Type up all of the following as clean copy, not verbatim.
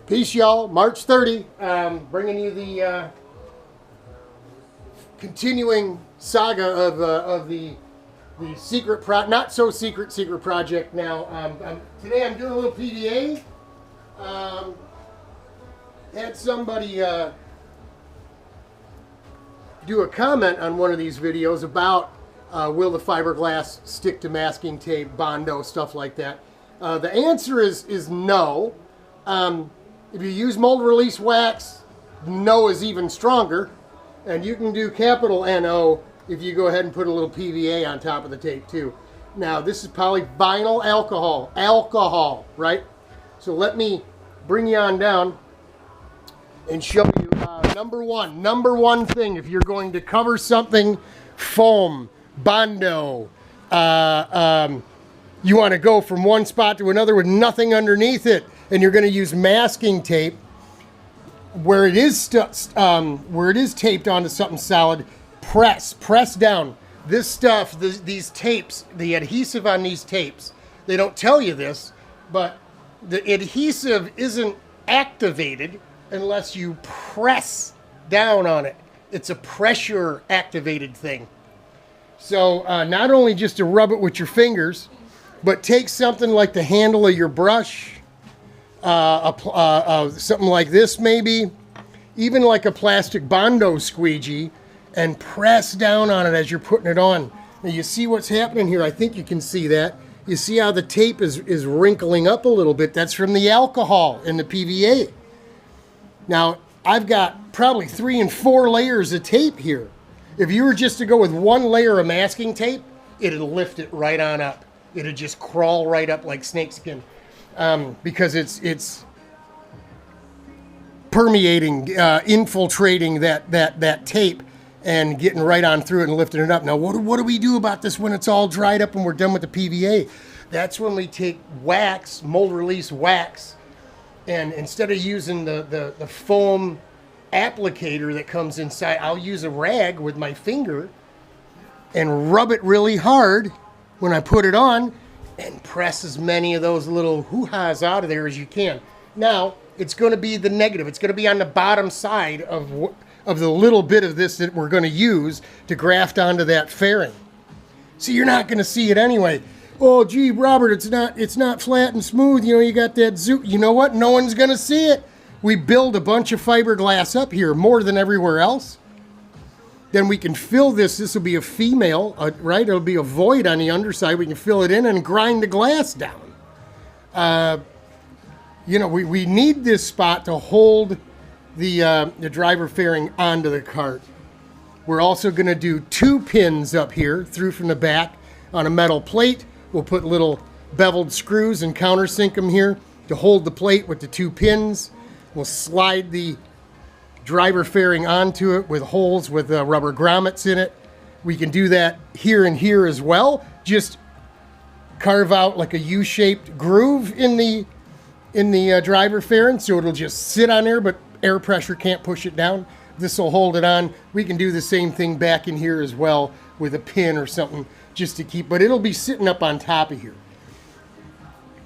Peace, y'all. March 30, bringing you the continuing saga of the secret not so secret project. Now, today I'm doing a little PDA. Had somebody do a comment on one of these videos about will the fiberglass stick to masking tape, Bondo, stuff like that. The answer is no. If you use mold release wax, no is even stronger. And you can do capital NO if you go ahead and put a little PVA on top of the tape too. Now this is polyvinyl alcohol, right? So let me bring you on down and show you number one thing if you're going to cover something, foam, Bondo, you want to go from one spot to another with nothing underneath it, and you're going to use masking tape where it is taped onto something solid. Press down. This stuff, these tapes, the adhesive on these tapes, they don't tell you this, but the adhesive isn't activated unless you press down on it. It's a pressure activated thing. So not only just to rub it with your fingers, but take something like the handle of your brush, something like this maybe, even like a plastic Bondo squeegee, and press down on it as you're putting it on. Now you see what's happening here. I think you can see that. You see how the tape is wrinkling up a little bit. That's from the alcohol in the PVA. Now I've got probably 3 and 4 layers of tape here. If you were just to go with one layer of masking tape, it'd lift it right on up. It'd just crawl right up like snakeskin, because it's permeating, infiltrating that tape and getting right on through it and lifting it up. Now, what do we do about this when it's all dried up and we're done with the PVA? That's when we take wax, mold release wax, and instead of using the foam applicator that comes inside, I'll use a rag with my finger and rub it really hard when I put it on, and press as many of those little hoo-has out of there as you can. Now, it's going to be the negative. It's going to be on the bottom side of the little bit of this that we're going to use to graft onto that fairing. So you're not going to see it anyway. Oh, gee, Robert, it's not flat and smooth. You know, you got that zoot. You know what? No one's going to see it. We build a bunch of fiberglass up here, more than everywhere else. Then we can fill this. This will be a female, right? It'll be a void on the underside. We can fill it in and grind the glass down. You know, we need this spot to hold the driver fairing onto the cart. We're also going to do 2 pins up here through from the back on a metal plate. We'll put little beveled screws and countersink them here to hold the plate with the 2 pins. We'll slide the driver fairing onto it with holes with rubber grommets in it. We can do that here and here as well. Just carve out like a U-shaped groove in the driver fairing, so it'll just sit on there, but air pressure can't push it down. This will hold it on. We can do the same thing back in here as well with a pin or something just to keep, but it'll be sitting up on top of here.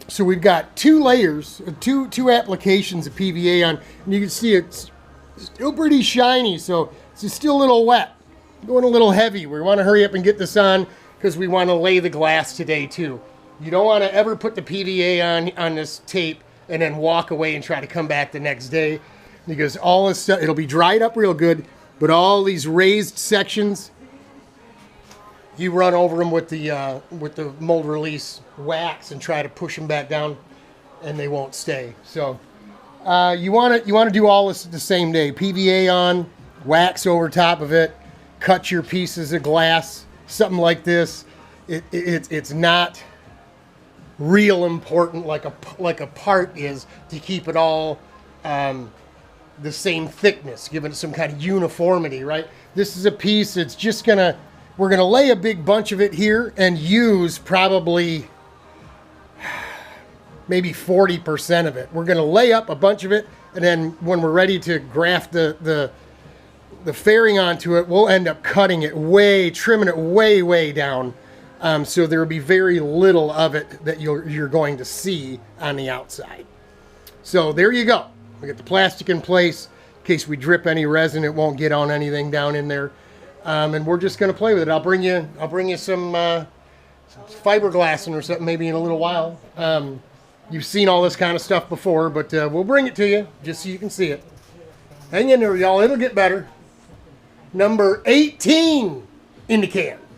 So we've got 2 layers, two applications of PVA on, and you can see it's still pretty shiny, so it's still a little wet, going a little heavy. We want to hurry up and get this on because we want to lay the glass today too. You don't want to ever put the PVA on this tape and then walk away and try to come back the next day, because all this stuff, it'll be dried up real good, but all these raised sections, you run over them with the mold release wax and try to push them back down, and they won't stay. So you want to do all this the same day. PVA on, wax over top of it, cut your pieces of glass, something like this. It's not real important like a part is to keep it all the same thickness, giving it some kind of uniformity, right? This is a piece that's just we're gonna lay a big bunch of it here and use probably maybe 40% of it. We're gonna lay up a bunch of it, and then when we're ready to graft the fairing onto it, we'll end up cutting it trimming it way down. So there will be very little of it that you're going to see on the outside. So there you go. We got the plastic in place in case we drip any resin, it won't get on anything down in there. And we're just going to play with it. I'll bring you some fiberglassing or something maybe in a little while. You've seen all this kind of stuff before, but we'll bring it to you just so you can see it. Hang in there, y'all. It'll get better. Number 18 in the can.